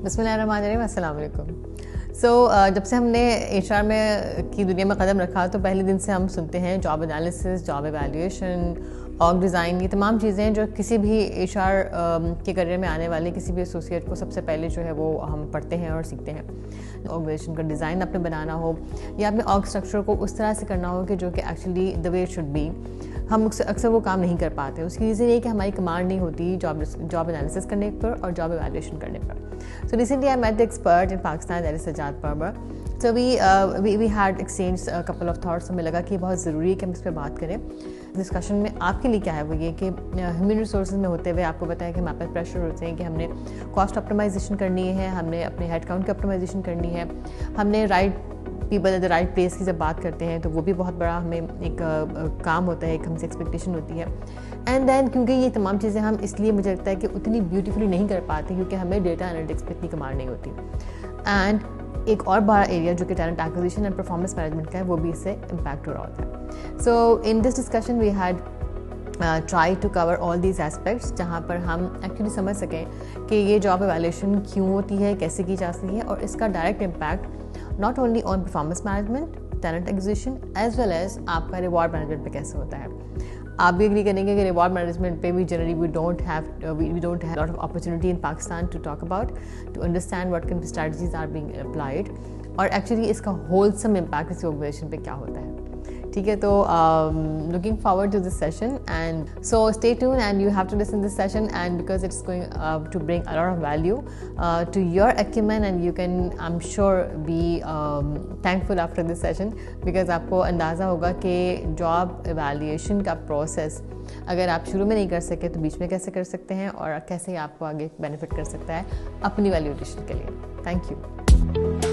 बिस्मिल्लाहिर्रहमानिर्रहीम, अस्सलाम वालेकुम। जब से हमने एचआर में की दुनिया में कदम रखा तो पहले दिन से हम सुनते हैं job analysis, job evaluation, org design, ये तमाम चीज़ें जो किसी भी एचआर के करियर में आने वाले किसी भी एसोसिएट को सबसे पहले जो है वो हम पढ़ते हैं और सीखते हैं। ऑर्गेनाइजेशन का डिज़ाइन आपने बनाना हो या अपने ऑर्ग स्ट्रक्चर को उस तरह से करना हो कि जो कि actually the way it should be, हम अक्सर वो काम नहीं कर पाते। उसकी रीज़न ये कि हमारी कमांड नहीं होती जॉब एनालिसिस करने पर और जॉब एवेल्यूएशन करने पर। So recently I met the expert in Pakistan, that is Sajjad Parwar. So we had exchange couple of thoughts. हमें लगा कि बहुत ज़रूरी है कि हम इस पर बात करें। डिस्कशन में आपके लिए क्या है वो ये कि ह्यूमन रिसोर्सेज में होते हुए आपको बताया कि हमारे पास प्रेशर होते हैं कि हमने कॉस्ट ऑप्टिमाइजेशन करनी है, हमने अपने हेड काउंट की ऑप्टिमाइजेशन करनी है, हमने right people at the right place की जब बात करते हैं तो वो भी बहुत बड़ा हमें एक काम होता है, एक हमसे एक्सपेक्टेशन होती है। एंड देन क्योंकि ये तमाम चीज़ें हम इसलिए मुझे लगता है कि उतनी ब्यूटीफुली नहीं कर पाते क्योंकि हमें डेटा एनालिटिक्स पे इतनी कमांड नहीं होती। एंड एक और बड़ा एरिया जो कि talent acquisition and performance management का है, वो भी इससे इम्पैक्ट हो रहा होता है। So in this discussion we had try to cover all these aspects, जहाँ पर हम एक्चुअली समझ सकें कि ये जॉब एवेल्यूएशन क्यों होती है, कैसे की जा सकती है और इसका direct impact not only on performance management, talent acquisition as well as आपका रिवॉर्ड मैनेजमेंट पे कैसे होता है। आप भी एग्री करेंगे कि रिवॉर्ड मैनेजमेंट पे भी generally we don't have lot of opportunity in Pakistan to talk about, to understand what can strategies are being applied और एक्चुअली इसका होलसम इम्पैक्ट इस ऑर्गेनाइजेशन पे क्या होता है। ठीक है, तो looking forward to this session and so stay tune and you have to listen this session and because it's going to bring a lot of value to your acumen and you can I am sure be thankful after this session because आपको अंदाज़ा होगा कि job evaluation का process अगर आप शुरू में नहीं कर सके तो बीच में कैसे कर सकते हैं और कैसे आपको आगे बेनिफिट कर सकता है अपनी वैल्यू एडिशन के लिए। Thank you.